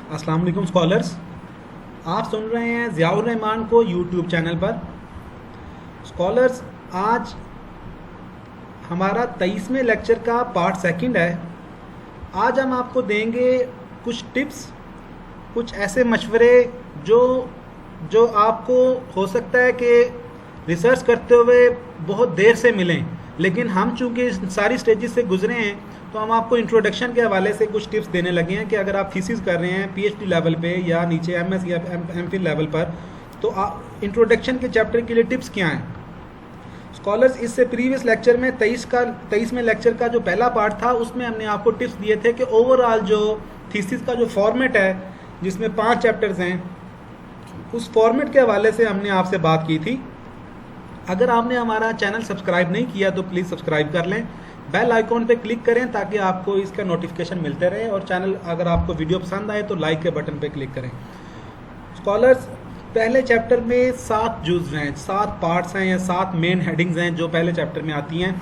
अस्सलाम वालेकुम स्कॉलर्स। आप सुन रहे हैं ज़ियाउर रहमान को यूट्यूब चैनल पर। स्कॉलर्स, आज हमारा 23वें लेक्चर का पार्ट सेकंड है। आज हम आपको देंगे कुछ टिप्स, कुछ ऐसे मशवरे जो आपको हो सकता है कि रिसर्च करते हुए बहुत देर से मिलें, लेकिन हम चूँकि इस सारी स्टेजेस से गुजरे हैं तो हम आपको इंट्रोडक्शन के हवाले से कुछ टिप्स देने लगे हैं कि अगर आप थीसिस कर रहे हैं पीएचडी लेवल पे या नीचे एमएस या एमफिल लेवल पर, तो इंट्रोडक्शन के चैप्टर के लिए टिप्स क्या हैं। स्कॉलर्स, इससे प्रीवियस लेक्चर में 23वें लेक्चर का जो पहला पार्ट था उसमें हमने आपको टिप्स दिए थे कि ओवरऑल जो थीसिस का जो फॉर्मेट है जिसमें 5 चैप्टर्स हैं, उस फॉर्मेट के हवाले से हमने आपसे बात की थी। अगर आपने हमारा चैनल सब्सक्राइब नहीं किया तो प्लीज़ सब्सक्राइब कर लें, बेल आइकॉन पे क्लिक करें ताकि आपको इसका नोटिफिकेशन मिलते रहे, और चैनल अगर आपको वीडियो पसंद आए तो लाइक के बटन पे क्लिक करें। स्कॉलर्स, पहले चैप्टर में 7 जुज़ हैं, 7 पार्ट्स हैं या 7 मेन हेडिंग्स हैं जो पहले चैप्टर में आती हैं।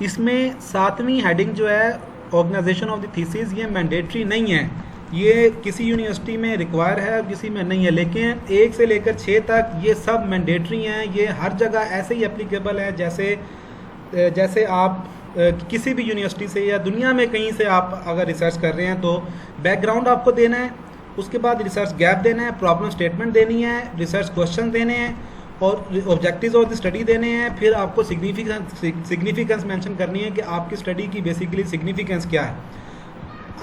इसमें 7वीं हेडिंग जो है ऑर्गेनाइजेशन ऑफ द थीसिस, ये मैंडेटरी नहीं है, ये किसी यूनिवर्सिटी में रिक्वायर है और किसी में नहीं है, लेकिन 1 से लेकर 6 तक ये सब मैंडेटरी हैं। ये हर जगह ऐसे ही एप्लीकेबल है जैसे आप किसी भी यूनिवर्सिटी से या दुनिया में कहीं से आप अगर रिसर्च कर रहे हैं तो बैकग्राउंड आपको देना है, उसके बाद रिसर्च गैप देना है, प्रॉब्लम स्टेटमेंट देनी है, रिसर्च क्वेश्चन देने हैं और ऑब्जेक्टिव्स ऑफ द स्टडी देने हैं। फिर आपको सिग्निफिकेंस मेंशन करनी है कि आपकी स्टडी की बेसिकली सिग्निफिकेंस क्या है।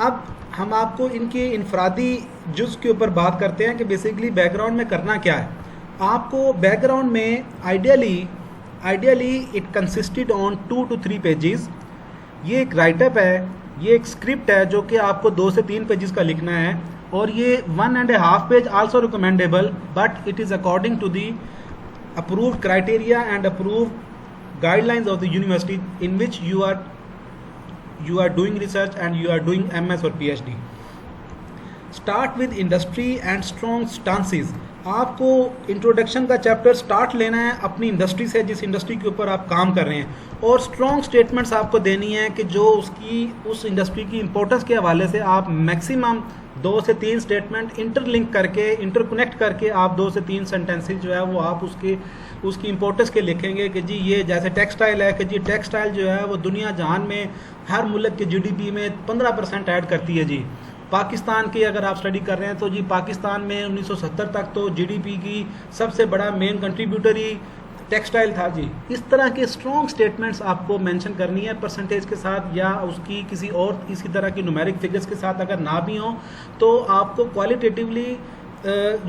अब हम आपको इनके इनफरादी जुज़ के ऊपर बात करते हैं कि बेसिकली बैकग्राउंड में करना क्या है। आपको बैकग्राउंड में ideally it consisted on 2 to 3 pages. ये एक राइटअप है, ये एक स्क्रिप्ट है जो कि आपको 2 से 3 पेजेस का लिखना है, और ये 1.5 page also recommendable, but it is according to the approved criteria and approved guidelines of the university in which you are doing research and you are doing MS और PhD. Start with industry and strong stances. आपको introduction का chapter start लेना है अपनी industry से, जिस industry के ऊपर आप काम कर रहे हैं, और स्ट्रॉन्ग स्टेटमेंट्स आपको देनी है कि जो उस इंडस्ट्री की इंपॉर्टेंस के हवाले से आप मैक्सिमम 2 से 3 स्टेटमेंट इंटरकनेक्ट करके आप 2 से 3 सेंटेंसेस जो है वो आप उसकी इंपॉर्टेंस के लिखेंगे कि जी ये जैसे टेक्सटाइल है कि जी टेक्सटाइल जो है वो दुनिया जहान में हर मुल्क के जीडीपी में 15% ऐड करती है। जी पाकिस्तान की अगर आप स्टडी कर रहे हैं तो जी पाकिस्तान में 1970 तक तो जीडीपी की सबसे बड़ा मेन कंट्रीब्यूटर ही टेक्सटाइल था। जी इस तरह के स्ट्रॉन्ग स्टेटमेंट्स आपको मेंशन करनी है परसेंटेज के साथ, या उसकी किसी और इसी तरह की न्यूमेरिक फिगर्स के साथ अगर ना भी हो तो आपको क्वालिटेटिवली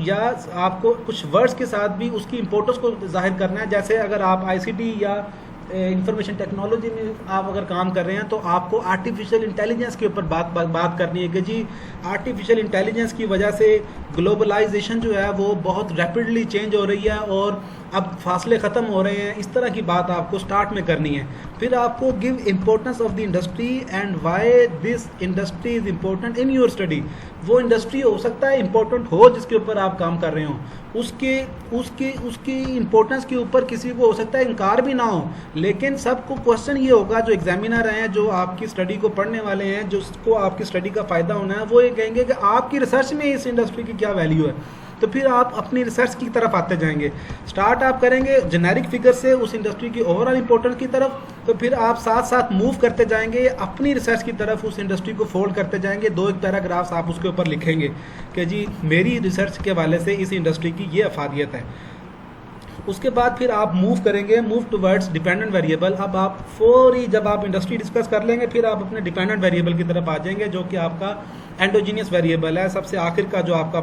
या आपको कुछ वर्ड्स के साथ भी उसकी इंपॉर्टेंस को जाहिर करना है। जैसे अगर आप आईसीटी या इंफॉर्मेशन टेक्नोलॉजी में आप अगर काम कर रहे हैं तो आपको आर्टिफिशियल इंटेलिजेंस के ऊपर बात करनी है कि जी आर्टिफिशियल इंटेलिजेंस की वजह से ग्लोबलाइजेशन जो है वो बहुत रैपिडली चेंज हो रही है और अब फासले ख़त्म हो रहे हैं। इस तरह की बात आपको स्टार्ट में करनी है। फिर आपको give importance of the industry and why this industry is important in your study. वो इंडस्ट्री हो सकता है इम्पोर्टेंट हो जिसके ऊपर आप काम कर रहे हो, उसकी इम्पोर्टेंस के ऊपर किसी को हो सकता है इनकार भी ना हो, लेकिन सबको क्वेश्चन ये होगा, जो एग्जामिनर हैं, जो आपकी स्टडी को पढ़ने वाले हैं, जिसको आपकी स्टडी का फ़ायदा होना है, वो ये कहेंगे कि आपकी रिसर्च में इस इंडस्ट्री की क्या वैल्यू है। तो फिर आप अपनी रिसर्च की तरफ आते जाएंगे। स्टार्ट आप करेंगे जेनेरिक फिगर से उस इंडस्ट्री की ओवरऑल इंपॉर्टेंस की तरफ, तो फिर आप साथ साथ मूव करते जाएंगे अपनी रिसर्च की तरफ, उस इंडस्ट्री को फोल्ड करते जाएंगे। 2-1 पैराग्राफ्स आप उसके ऊपर लिखेंगे कि जी मेरी रिसर्च के हवाले से इस इंडस्ट्री की ये अफादियत है। उसके बाद फिर आप मूव टुवर्ड्स डिपेंडेंट वेरिएबल। अब आप जब आप इंडस्ट्री डिस्कस कर लेंगे फिर आप अपने डिपेंडेंट वेरिएबल की तरफ आ जाएंगे, जो कि आपका एंडोजीनियस वेरिएबल है, सबसे आखिर का जो आपका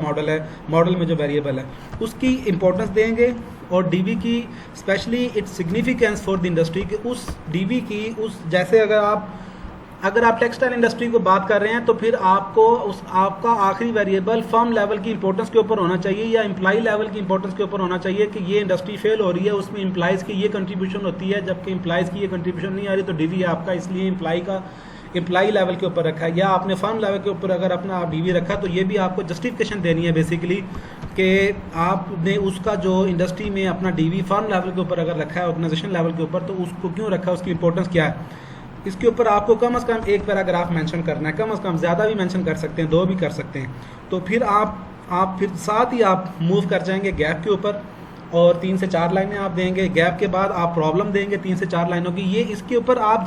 मॉडल में जो वेरिएबल है उसकी इंपॉर्टेंस देंगे, और डीवी की specially its significance for the industry की, उस डीवी की जैसे अगर आप टेक्सटाइल इंडस्ट्री को बात कर रहे हैं तो फिर आपका आखिरी वेरिएबल फर्म लेवल की इंपॉर्टेंस के ऊपर होना चाहिए या एम्प्लॉई लेवल की इंपॉर्टेंस के ऊपर होना चाहिए कि ये इंडस्ट्री फेल हो रही है, उसमें एम्प्लॉइज़ की ये कंट्रीब्यूशन होती है, जबकि एम्प्लॉइज़ की ये कंट्रीब्यूशन नहीं आ रही, तो डीवी आपका इसलिए एम्प्लॉई लेवल के ऊपर रखा है। या आपने फर्म लेवल के ऊपर अगर अपना डीवी रखा तो ये भी आपको जस्टिफिकेशन देनी है बेसिकली कि आपने उसका जो इंडस्ट्री में अपना डीवी फर्म लेवल के ऊपर अगर रखा है, ऑर्गेनाइजेशन लेवल के ऊपर, तो उसको क्यों रखा है, उसकी इंपॉर्टेंस क्या है। इसके ऊपर आपको कम से कम एक पैराग्राफ मेंशन करना है, कम से कम, ज़्यादा भी मेंशन कर सकते हैं, 2 भी कर सकते हैं। तो फिर आप फिर साथ ही आप मूव कर जाएंगे गैप के ऊपर और 3 से 4 लाइनें आप देंगे। गैप के बाद आप प्रॉब्लम देंगे 3 से 4 लाइनों की। ये इसके ऊपर आप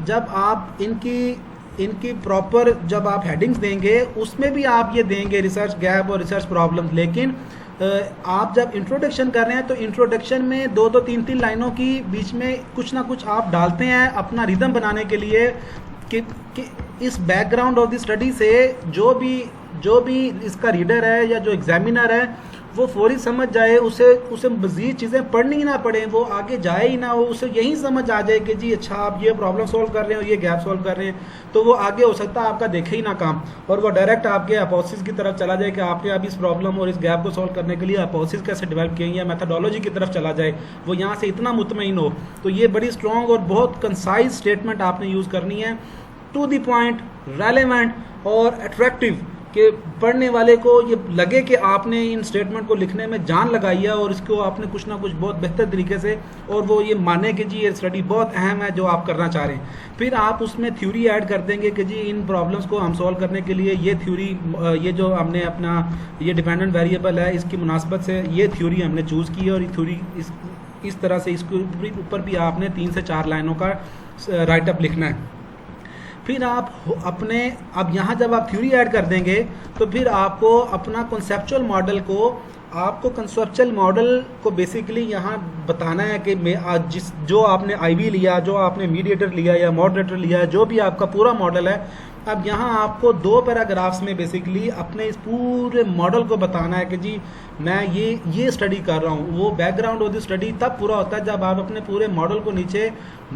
जब आप इनकी प्रॉपर जब आप हेडिंग्स देंगे उसमें भी आप ये देंगे रिसर्च गैप और रिसर्च प्रॉब्लम। लेकिन आप जब इंट्रोडक्शन कर रहे हैं तो इंट्रोडक्शन में 2-2 3-3 लाइनों की बीच में कुछ ना कुछ आप डालते हैं अपना रिदम बनाने के लिए कि इस बैकग्राउंड ऑफ द स्टडी से जो भी इसका रीडर है या जो एग्जामिनर है वो फौरी समझ जाए, उसे मज़ीद चीज़ें पढ़नी ही ना पड़े, वो आगे जाए ही ना, वो उसे यही समझ आ जाए कि जी अच्छा आप ये प्रॉब्लम सॉल्व कर रहे हो, ये गैप सॉल्व कर रहे हैं, तो वो आगे हो सकता है आपका देखे ही ना काम और वो डायरेक्ट आपके अपोसिस की तरफ चला जाए कि आपने अब इस प्रॉब्लम और इस गैप को सॉल्व करने के लिए अपोसिस कैसे डेवलप किए या मैथडोलॉजी की तरफ चला जाए, वो यहाँ से इतना मुतमईन हो। तो ये बड़ी स्ट्रॉन्ग और बहुत कंसाइज स्टेटमेंट आपने यूज़ करनी है, टू द पॉइंट, रेलेवेंट और अट्रैक्टिव, कि पढ़ने वाले को ये लगे कि आपने इन स्टेटमेंट को लिखने में जान लगाई है और इसको आपने कुछ ना कुछ बहुत बेहतर तरीके से, और वो ये माने कि जी ये स्टडी बहुत अहम है जो आप करना चाह रहे हैं। फिर आप उसमें थ्योरी ऐड कर देंगे कि जी इन प्रॉब्लम्स को हम सॉल्व करने के लिए ये थ्योरी, ये जो हमने अपना ये डिपेंडेंट वेरिएबल है इसकी मुनासबत से ये थ्योरी हमने चूज़ की है और ये थ्योरी इस तरह से इसके ऊपर भी आपने 3 से 4 लाइनों का राइटअप लिखना है। फिर आप अब यहाँ जब आप थ्योरी ऐड कर देंगे तो फिर आपको अपना कॉन्सेप्चुअल मॉडल को बेसिकली यहाँ बताना है कि जो आपने आईवी लिया, जो आपने मीडिएटर लिया या मॉडरेटर लिया, जो भी आपका पूरा मॉडल है, अब यहाँ आपको 2 पैराग्राफ्स में बेसिकली अपने इस पूरे मॉडल को बताना है कि जी मैं ये स्टडी कर रहा हूँ। वो बैकग्राउंड ऑफ द स्टडी तब पूरा होता है जब आप अपने पूरे मॉडल को नीचे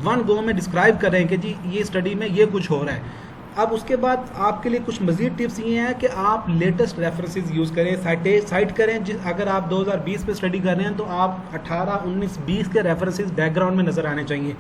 1 गो में डिस्क्राइब करें कि जी ये स्टडी में ये कुछ हो रहा है। अब उसके बाद आपके लिए कुछ मज़ीद टिप्स ये हैं कि आप लेटेस्ट रेफरेंसेस यूज़ करें, साइट करें। अगर आप 2020 पे स्टडी कर रहे हैं तो आप 18, 19, 20 के रेफरेंसेस बैकग्राउंड में नज़र आने चाहिए।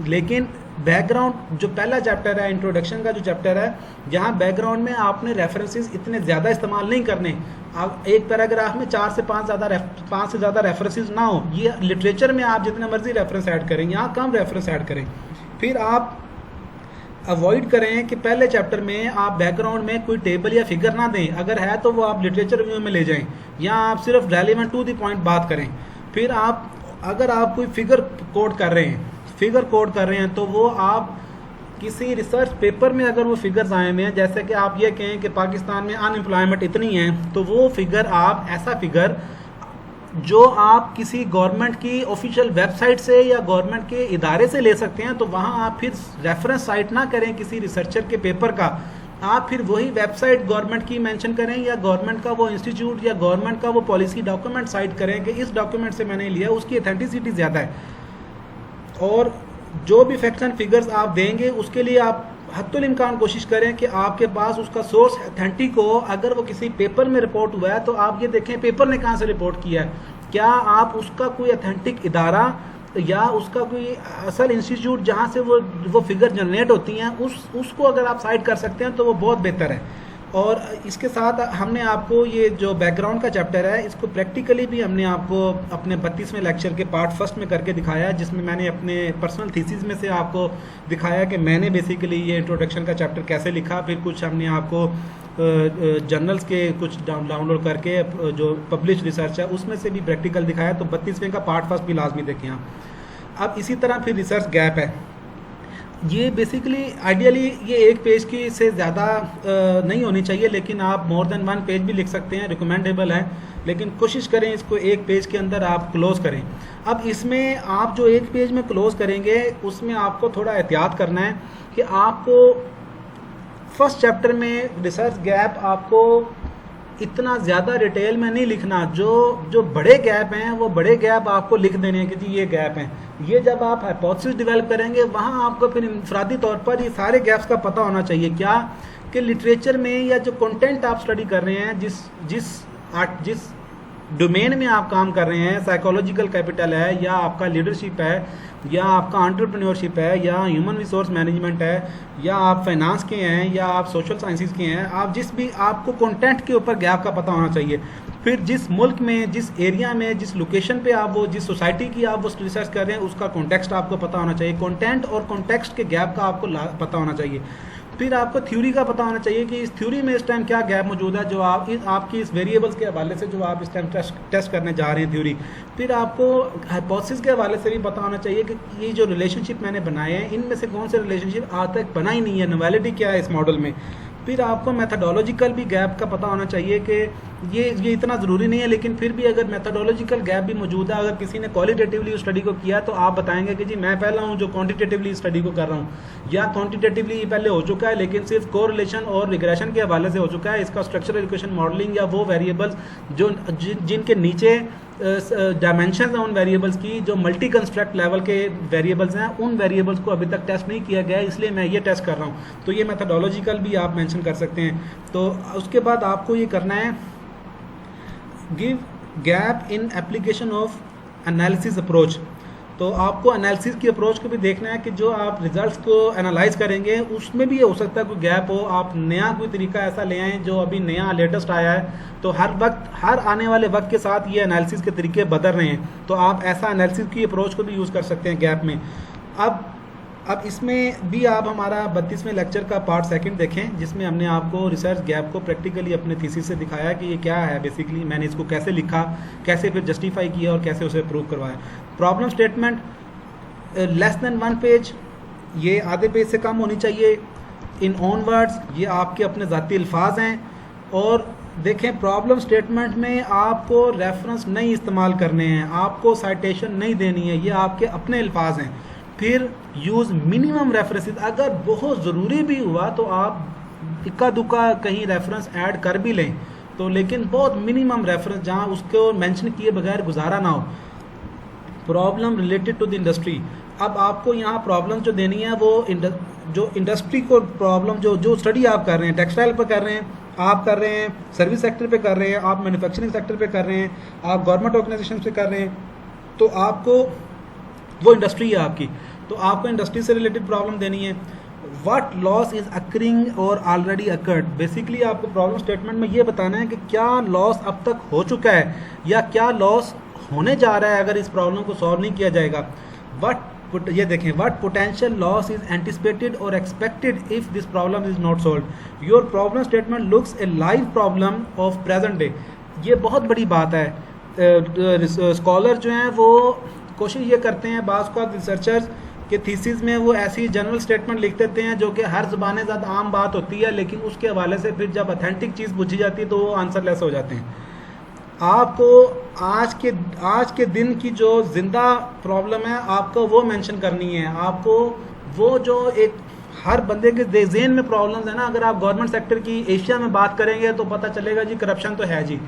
लेकिन बैकग्राउंड जो पहला चैप्टर है, इंट्रोडक्शन का जो चैप्टर है, जहाँ बैकग्राउंड में आपने रेफरेंसेस इतने ज़्यादा इस्तेमाल नहीं करने। आप एक पैराग्राफ में 4 से 5 से ज़्यादा रेफरेंसेस ना हो। ये लिटरेचर में आप जितने मर्जी रेफरेंस ऐड करें, यहाँ कम रेफरेंस ऐड करें। फिर आप अवॉइड करें कि पहले चैप्टर में आप बैकग्राउंड में कोई टेबल या फिगर ना दें, अगर है तो वो आप लिटरेचर रिव्यू में ले जाएं, या आप सिर्फ रेलेवेंट टू द पॉइंट बात करें। फिर अगर आप कोई फिगर कोड कर रहे हैं तो वो आप किसी रिसर्च पेपर में अगर वो फिगर्स आए हुए हैं, जैसे कि आप ये कहें कि पाकिस्तान में अनएम्प्लॉयमेंट इतनी है, तो वो फिगर आप ऐसा फिगर जो आप किसी गवर्नमेंट की ऑफिशियल वेबसाइट से या गवर्नमेंट के इदारे से ले सकते हैं, तो वहाँ आप फिर रेफरेंस साइट ना करें किसी रिसर्चर के पेपर का, आप फिर वही वेबसाइट गवर्नमेंट की मेंशन करें या गवर्नमेंट का वो इंस्टीट्यूट या गवर्नमेंट का वो पॉलिसी डॉक्यूमेंट साइट करें कि इस डॉक्यूमेंट से मैंने लिया, उसकी ऑथेंटिसिटी ज़्यादा है। और जो भी फैक्ट्स एंड फिगर्स आप देंगे उसके लिए आप हत्तुल इम्कान कोशिश करें कि आपके पास उसका सोर्स ऑथेंटिक हो। अगर वो किसी पेपर में रिपोर्ट हुआ है तो आप ये देखें पेपर ने कहाँ से रिपोर्ट किया है, क्या आप उसका कोई ऑथेंटिक इदारा या उसका कोई असल इंस्टीट्यूट जहाँ से वो फिगर जनरेट होती हैं उसको अगर आप साइट कर सकते हैं तो वो बहुत बेहतर है। और इसके साथ हमने आपको ये जो बैकग्राउंड का चैप्टर है इसको प्रैक्टिकली भी हमने आपको अपने 32वें लेक्चर के पार्ट फर्स्ट में करके दिखाया है, जिसमें मैंने अपने पर्सनल थीसिस में से आपको दिखाया कि मैंने बेसिकली ये इंट्रोडक्शन का चैप्टर कैसे लिखा। फिर कुछ हमने आपको जर्नल्स के कुछ डाउनलोड करके जो पब्लिश रिसर्च है उसमें से भी प्रैक्टिकल दिखाया। तो 32वें का पार्ट फर्स्ट भी लाजमी देखें आप। अब इसी तरह फिर रिसर्च गैप है, ये बेसिकली आइडियली ये एक पेज की से ज़्यादा नहीं होनी चाहिए, लेकिन आप मोर देन 1 पेज भी लिख सकते हैं, रिकमेंडेबल है, लेकिन कोशिश करें इसको एक पेज के अंदर आप क्लोज करें। अब इसमें आप जो एक पेज में क्लोज करेंगे उसमें आपको थोड़ा एहतियात करना है कि आपको फर्स्ट चैप्टर में रिसर्च गैप आपको इतना ज़्यादा डिटेल में नहीं लिखना। जो बड़े गैप हैं वो बड़े गैप आपको लिख देने हैं कि जी ये गैप हैं। ये जब आप हाइपोथेसिस डेवलप करेंगे वहाँ आपको फिर इंफरादी तौर पर ये सारे गैप्स का पता होना चाहिए, क्या कि लिटरेचर में या जो कंटेंट आप स्टडी कर रहे हैं, जिस डोमेन में आप काम कर रहे हैं, साइकोलॉजिकल कैपिटल है या आपका लीडरशिप है या आपका एंटरप्रेन्योरशिप है या ह्यूमन रिसोर्स मैनेजमेंट है या आप फाइनेंस के हैं या आप सोशल साइंसेज के हैं, आप जिस भी आपको कंटेंट के ऊपर गैप का पता होना चाहिए। फिर जिस मुल्क में, जिस एरिया में, जिस लोकेशन पे आप वो, जिस सोसाइटी की आप वो रिसर्च कर रहे हैं, उसका कॉन्टेक्स्ट आपको पता होना चाहिए। कंटेंट और कॉन्टेक्स्ट के गैप का आपको पता होना चाहिए। फिर आपको थ्योरी का पता होना चाहिए कि इस थ्योरी में इस टाइम क्या गैप मौजूद है, जो आपकी इस वेरिएबल्स के हवाले से जो आप इस टाइम टेस्ट करने जा रहे हैं थ्योरी। फिर आपको हाइपोथेसिस के हवाले से भी पता होना चाहिए कि ये जो रिलेशनशिप मैंने बनाए हैं, इनमें से कौन से रिलेशनशिप आज तक बना ही नहीं है, नॉवेलिटी क्या है इस मॉडल में। फिर आपको मेथडोलॉजिकल भी गैप का पता होना चाहिए कि ये इतना ज़रूरी नहीं है, लेकिन फिर भी अगर मेथडोलॉजिकल गैप भी मौजूद है, अगर किसी ने क्वालिटेटिवली स्टडी को किया तो आप बताएंगे कि जी मैं पहला हूँ जो क्वांटिटेटिवली स्टडी को कर रहा हूँ, या क्वांटिटेटिवली पहले हो चुका है लेकिन सिर्फ कोरिलेशन और रिग्रेशन के हवाले से हो चुका है। इसका स्ट्रक्चरल इक्वेशन मॉडलिंग या वो वेरिएबल्स जो जिनके नीचे डायमेंशन है उन वेरिएबल्स की, जो मल्टी कंस्ट्रक्ट लेवल के वेरिएबल्स हैं, उन वेरिएबल्स को अभी तक टेस्ट नहीं किया गया है, इसलिए मैं ये टेस्ट कर रहा हूँ। तो ये मेथडोलॉजिकल भी आप मेंशन कर सकते हैं। तो उसके बाद आपको ये करना है, give gap in application of analysis approach. तो आपको एनालिसिस की अप्रोच को भी देखना है कि जो आप रिजल्ट्स को एनालाइज करेंगे उसमें भी ये हो सकता है कोई गैप हो, आप नया कोई तरीका ऐसा ले आएँ जो अभी नया लेटेस्ट आया है। तो हर आने वाले वक्त के साथ ये एनालिसिस के तरीके बदल रहे हैं, तो आप ऐसा एनालिसिस की अप्रोच को भी यूज़ कर सकते हैं गैप में। अब इसमें भी आप हमारा 32वें लेक्चर का पार्ट सेकंड देखें, जिसमें हमने आपको रिसर्च गैप को प्रैक्टिकली अपने थीसिस से दिखाया कि ये क्या है, बेसिकली मैंने इसको कैसे लिखा, कैसे फिर जस्टिफाई किया और कैसे उसे प्रूव करवाया। Problem statement less than 1 page, ये आधे पेज से कम होनी चाहिए। इन ओन वर्ड्स, ये आपके अपने ज़ाती अल्फाज हैं। और देखें, प्रॉब्लम स्टेटमेंट में आपको रेफरेंस नहीं इस्तेमाल करने हैं, आपको साइटेशन नहीं देनी है, ये आपके अपने अल्फाज हैं। फिर यूज़ मिनिमम रेफरेंसेस, अगर बहुत ज़रूरी भी हुआ तो आप इक्का दुक्का कहीं रेफरेंस ऐड कर भी लें, तो लेकिन बहुत मिनिमम रेफरेंस जहाँ उसको मेंशन किए बगैर गुजारा ना हो। Problem related to the industry, अब आपको यहाँ प्रॉब्लम जो देनी है वो जो इंडस्ट्री को प्रॉब्लम जो स्टडी आप कर रहे हैं, टेक्सटाइल पर कर रहे हैं, आप कर रहे हैं सर्विस सेक्टर पे कर रहे हैं, आप मैन्युफैक्चरिंग सेक्टर पे कर रहे हैं, आप गवर्नमेंट ऑर्गेनाइजेशन पे कर रहे हैं, तो आपको वो इंडस्ट्री है आपकी, तो आपको इंडस्ट्री से रिलेटेड प्रॉब्लम देनी है। व्हाट लॉस इज अकरिंग और ऑलरेडी अकर्ड, बेसिकली आपको प्रॉब्लम स्टेटमेंट में ये बताना है कि क्या लॉस अब तक हो चुका है या क्या लॉस होने जा रहा है अगर इस प्रॉब्लम को सॉल्व नहीं किया जाएगा। ये देखें, what potential loss is anticipated और expected if this problem is not solved. Your problem statement looks a live problem of present day. ये बहुत बड़ी बात है। स्कॉलर जो हैं वो कोशिश ये करते हैं, बाज़ का रिसर्चर्स के थीसिस में वो ऐसी जनरल स्टेटमेंट लिख देते हैं जो कि हर ज़बान ज़्यादा आम बात होती है, लेकिन उसके हवाले से फिर जब अथेंटिक चीज़ पूछी जाती है तो वो आंसरलेस हो जाते हैं। आपको आज के दिन की जो जिंदा प्रॉब्लम है आपको वो मेंशन करनी है। आपको वो जो एक हर बंदे के ज़हन में प्रॉब्लम्स है ना, अगर आप गवर्नमेंट सेक्टर की एशिया में बात करेंगे तो पता चलेगा जी करप्शन तो है जी।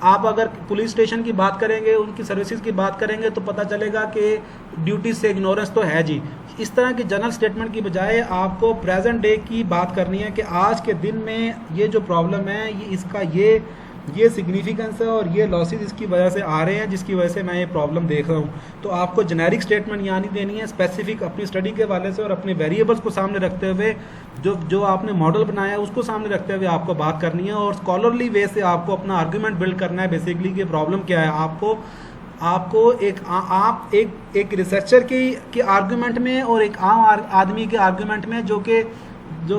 आप अगर पुलिस स्टेशन की बात करेंगे, उनकी सर्विसेज की बात करेंगे तो पता चलेगा कि ड्यूटी से इग्नोरेंस तो है जी। इस तरह की जनरल स्टेटमेंट की बजाय आपको प्रेजेंट डे की बात करनी है कि आज के दिन में ये जो प्रॉब्लम है ये इसका ये सिग्निफिकेंस है और ये लॉसेस इसकी वजह से आ रहे हैं जिसकी वजह से मैं ये प्रॉब्लम देख रहा हूँ। तो आपको जेनेरिक स्टेटमेंट यहाँ नहीं देनी है, स्पेसिफिक अपनी स्टडी के हवाले से और अपने वेरिएबल्स को सामने रखते हुए जो आपने मॉडल बनाया है उसको सामने रखते हुए आपको बात करनी है और स्कॉलरली वे से आपको अपना आर्ग्यूमेंट बिल्ड करना है बेसिकली कि प्रॉब्लम क्या है। आपको एक रिसर्चर की आर्ग्यूमेंट में और एक आम आदमी के आर्ग्यूमेंट में जो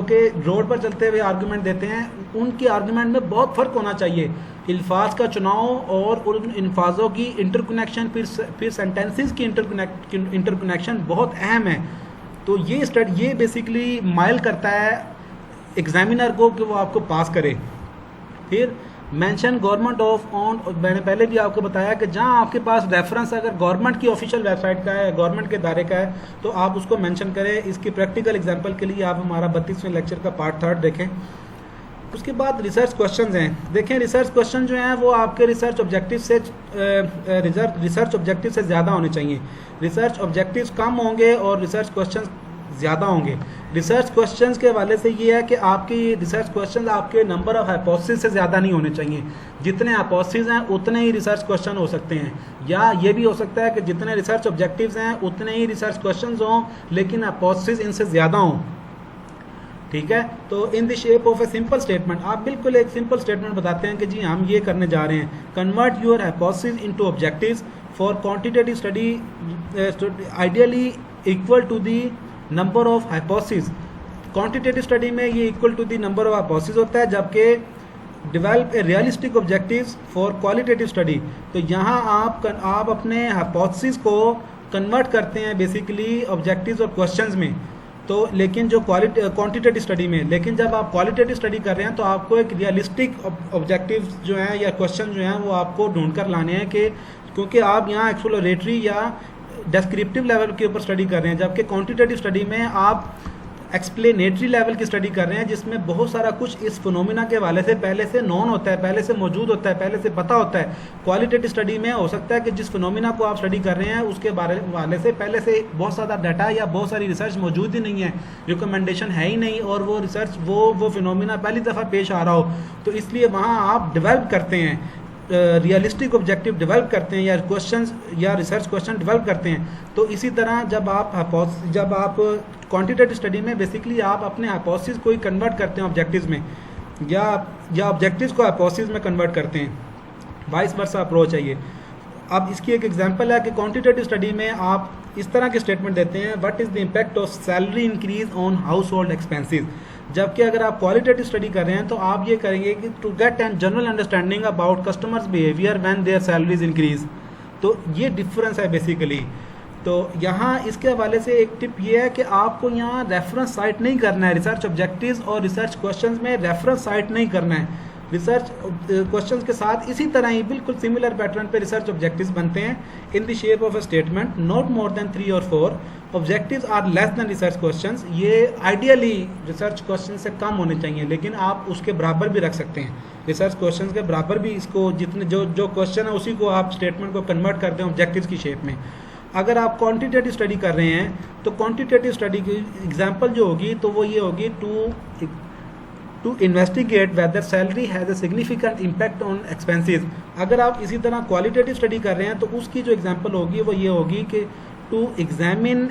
कि रोड पर चलते हुए आर्गूमेंट देते हैं, उनके आर्गूमेंट में बहुत फ़र्क होना चाहिए। अल्फाज का चुनाव और उन अल्फाजों की इंटरकनेक्शन, फिर सेंटेंसेस की इंटरकनेक्शन बहुत अहम है। तो ये बेसिकली माइल करता है एग्जामिनर को कि वो आपको पास करे। फिर मेंशन गवर्नमेंट ऑफ ऑन, मैंने पहले भी आपको बताया कि जहां आपके पास रेफरेंस अगर गवर्नमेंट की ऑफिशियल वेबसाइट का है, गवर्नमेंट के दायरे का है, तो आप उसको मेंशन करें। इसकी प्रैक्टिकल एग्जांपल के लिए आप हमारा 32वें लेक्चर का पार्ट 3 देखें। उसके बाद रिसर्च क्वेश्चंस हैं। देखें, रिसर्च क्वेश्चन जो हैं वो आपके रिसर्च ऑब्जेक्टिव से ज़्यादा होने चाहिए। रिसर्च ऑब्जेक्टिव्स कम होंगे और रिसर्च क्वेश्चन ज़्यादा होंगे। रिसर्च क्वेश्चंस के हवाले से ये है कि आपकी रिसर्च क्वेश्चंस आपके नंबर ऑफ हाइपोथेसिस से ज़्यादा नहीं होने चाहिए। जितने हाइपोथेसिस हैं उतने ही रिसर्च क्वेश्चन हो सकते हैं, या ये भी हो सकता है कि जितने रिसर्च ऑब्जेक्टिव्स हैं उतने ही रिसर्च क्वेश्चंस हों लेकिन हाइपोथेसिस इनसे ज़्यादा हों। ठीक है। तो इन the shape of a simple statement, आप बिल्कुल एक सिंपल स्टेटमेंट बताते हैं कि जी हम ये करने जा रहे हैं। Convert your hypothesis into objectives for quantitative study ideally equal to the number of hypothesis. Quantitative study में ये equal to the number of hypothesis होता है, जबकि develop a realistic objectives for qualitative study. तो यहाँ आप अपने हाइपोथेसिस को कन्वर्ट करते हैं बेसिकली ऑब्जेक्टिव्स और क्वेश्चंस में। तो लेकिन जो क्वांटिटेटिव स्टडी में, लेकिन जब आप क्वालिटेटिव स्टडी कर रहे हैं तो आपको एक रियलिस्टिक ऑब्जेक्टिव जो हैं या क्वेश्चन जो हैं वो आपको ढूंढ कर लाने हैं, कि क्योंकि आप यहाँ एक्सप्लोरेटरी या डिस्क्रिप्टिव लेवल के ऊपर स्टडी कर रहे हैं, जबकि क्वांटिटेटिव स्टडी में आप एक्सप्लेनेटरी लेवल की स्टडी कर रहे हैं, जिसमें बहुत सारा कुछ इस फिनोमिना के हवाले से पहले से नॉन होता है, पहले से मौजूद होता है, पहले से पता होता है। क्वालिटेटिव स्टडी में हो सकता है कि जिस फिनोमिना को आप स्टडी कर रहे हैं उसके हवाले से पहले से बहुत ज़्यादा डाटा या बहुत सारी रिसर्च मौजूद ही नहीं है, रिकमेंडेशन है ही नहीं, और वो रिसर्च वो फिनोमिना पहली दफ़ा पेश आ रहा हो, तो इसलिए वहाँ आप डेवलप करते हैं, रियलिस्टिक ऑब्जेक्टिव डेवलप करते हैं या क्वेश्चंस या रिसर्च क्वेश्चन डेवलप करते हैं। तो इसी तरह जब आप क्वांटिटेटिव स्टडी में बेसिकली आप अपने हाइपोथेसिस को ही कन्वर्ट करते हैं ऑब्जेक्टिव्स में, या ऑब्जेक्टिव्स को हाइपोथेसिस में कन्वर्ट करते हैं, वाइस वर्सा अप्रोच है ये। अब इसकी एक एग्जांपल है कि क्वांटिटेटिव स्टडी में आप इस तरह के स्टेटमेंट देते हैं, what is the impact of salary increase on house hold expenses. जबकि अगर आप क्वालिटेटिव स्टडी कर रहे हैं तो आप ये करेंगे कि to get an general understanding about customers behaviour when their salaries increase. तो ये डिफरेंस है बेसिकली। तो यहाँ इसके हवाले से एक टिप ये है कि आपको यहाँ रेफरेंस साइट नहीं करना है, रिसर्च ऑब्जेक्टिव्स और रिसर्च क्वेश्चंस में रेफरेंस साइट नहीं करना है। रिसर्च क्वेश्चंस के साथ इसी तरह ही बिल्कुल सिमिलर पैटर्न पे रिसर्च ऑब्जेक्टिव्स बनते हैं in the shape of a statement, not more than 3 और 4 objectives are less than research questions. ये आइडियली रिसर्च क्वेश्चन से कम होने चाहिए, लेकिन आप उसके बराबर भी रख सकते हैं, रिसर्च क्वेश्चन के बराबर भी इसको, जितने जो क्वेश्चन है उसी को आप स्टेटमेंट को कन्वर्ट कर दें ऑब्जेक्टिव्स की शेप में। अगर आप क्वांटिटेटिव स्टडी कर रहे हैं तो क्वांटिटेटिव स्टडी की एग्जांपल जो होगी तो वो ये होगी, to investigate whether salary has a significant impact on expenses. अगर आप इसी तरह क्वालिटेटिव स्टडी कर रहे हैं तो उसकी जो एग्जांपल होगी वो ये होगी कि to examine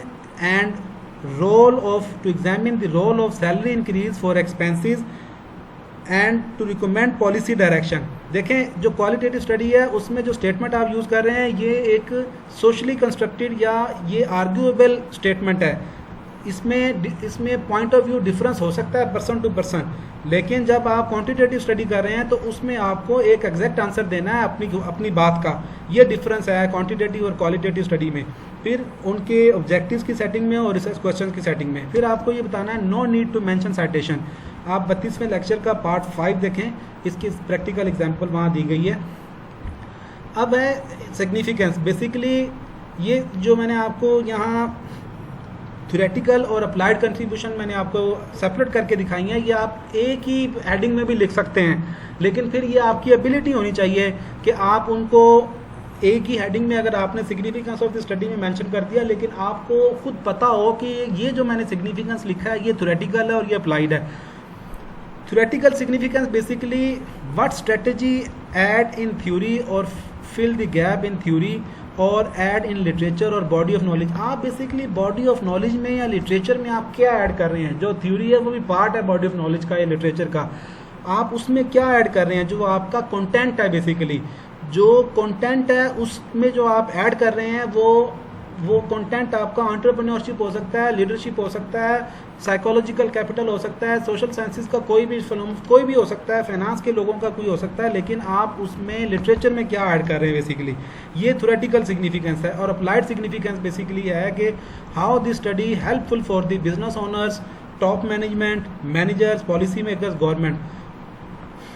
the role of salary increase for expenses and to recommend policy direction. देखें, जो क्वालिटेटिव स्टडी है उसमें जो स्टेटमेंट आप यूज़ कर रहे हैं ये एक सोशली कंस्ट्रक्टेड या ये आर्ग्यूएबल स्टेटमेंट है। इसमें पॉइंट ऑफ व्यू डिफरेंस हो सकता है पर्सन टू पर्सन, लेकिन जब आप क्वांटिटेटिव स्टडी कर रहे हैं तो उसमें आपको एक एग्जैक्ट आंसर देना है अपनी बात का। ये डिफरेंस है क्वांटिटेटिव और क्वालिटेटिव स्टडी में। फिर उनके ऑब्जेक्टिव्स की सेटिंग में और रिसर्च क्वेश्चन की सेटिंग में फिर आपको ये बताना है, no need to mention citation. आप 32वें लेक्चर का पार्ट 5 देखें, इसकी प्रैक्टिकल एग्जांपल वहाँ दी गई है। अब है सिग्निफिकेंस। बेसिकली ये जो मैंने आपको यहाँ थ्योरेटिकल और अप्लाइड कंट्रीब्यूशन मैंने आपको सेपरेट करके दिखाई है, ये आप एक ही हेडिंग में भी लिख सकते हैं, लेकिन फिर ये आपकी एबिलिटी होनी चाहिए कि आप उनको एक ही हेडिंग में, अगर आपने सिग्निफिकेंस ऑफ द स्टडी में मेंशन कर दिया, लेकिन आपको खुद पता हो कि ये जो मैंने सिग्निफिकेंस लिखा है ये थ्योरेटिकल है और ये अप्लाइड है। Theoretical significance basically what strategy add in theory और fill the gap in theory और ऐड इन लिटरेचर और बॉडी ऑफ नॉलेज। आप बेसिकली बॉडी ऑफ नॉलेज में या लिटरेचर में आप क्या ऐड कर रहे हैं? जो थ्योरी है वो भी पार्ट है बॉडी ऑफ नॉलेज का या लिटरेचर का, आप उसमें क्या ऐड कर रहे हैं? जो आपका कंटेंट है, बेसिकली जो कंटेंट है उसमें जो आप ऐड कर रहे हैं वो कंटेंट आपका एंटरप्रेन्योरशिप हो सकता है, लीडरशिप हो सकता है, साइकोलॉजिकल कैपिटल हो सकता है, सोशल साइंसेज का कोई भी हो सकता है, फाइनेंस के लोगों का कोई हो सकता है, लेकिन आप उसमें लिटरेचर में क्या ऐड कर रहे हैं बेसिकली, ये थ्योरेटिकल सिग्निफिकेंस है। और अप्लाइड सिग्निफिकेंस बेसिकली है कि how this study helpful for the business owners, top management, managers, policy makers, government.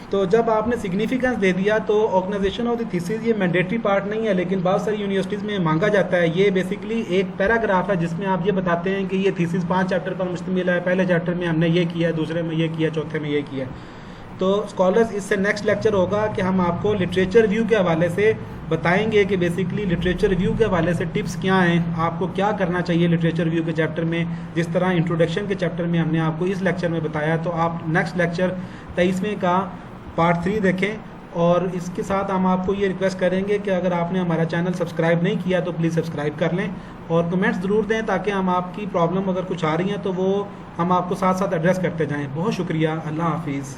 तो जब आपने सिग्निफिकेंस दे दिया तो ऑर्गेनाइजेशन ऑफ द थीसिस ये मैंडेटरी पार्ट नहीं है, लेकिन बहुत सारी यूनिवर्सिटीज़ में मांगा जाता है। ये बेसिकली एक पैराग्राफ है जिसमें आप ये बताते हैं कि ये थीसिस 5 चैप्टर पर मुश्तमिल है, पहले चैप्टर में हमने ये किया, दूसरे में ये किया, चौथे में ये किया। तो स्कॉलर्स, इससे नेक्स्ट लेक्चर होगा कि हम आपको लिटरेचर रिव्यू के हवाले से बताएंगे कि बेसिकली लिटरेचर रिव्यू के हवाले से टिप्स क्या हैं, आपको क्या करना चाहिए लिटरेचर रिव्यू के चैप्टर में, जिस तरह इंट्रोडक्शन के चैप्टर में हमने आपको इस लेक्चर में बताया। तो आप नेक्स्ट लेक्चर 23वें का पार्ट 3 देखें और इसके साथ हम आपको ये रिक्वेस्ट करेंगे कि अगर आपने हमारा चैनल सब्सक्राइब नहीं किया तो प्लीज़ सब्सक्राइब कर लें और कमेंट्स ज़रूर दें, ताकि हम आपकी प्रॉब्लम अगर कुछ आ रही हैं तो वो हम आपको साथ साथ एड्रेस करते जाएं। बहुत शुक्रिया। अल्लाह हाफिज़।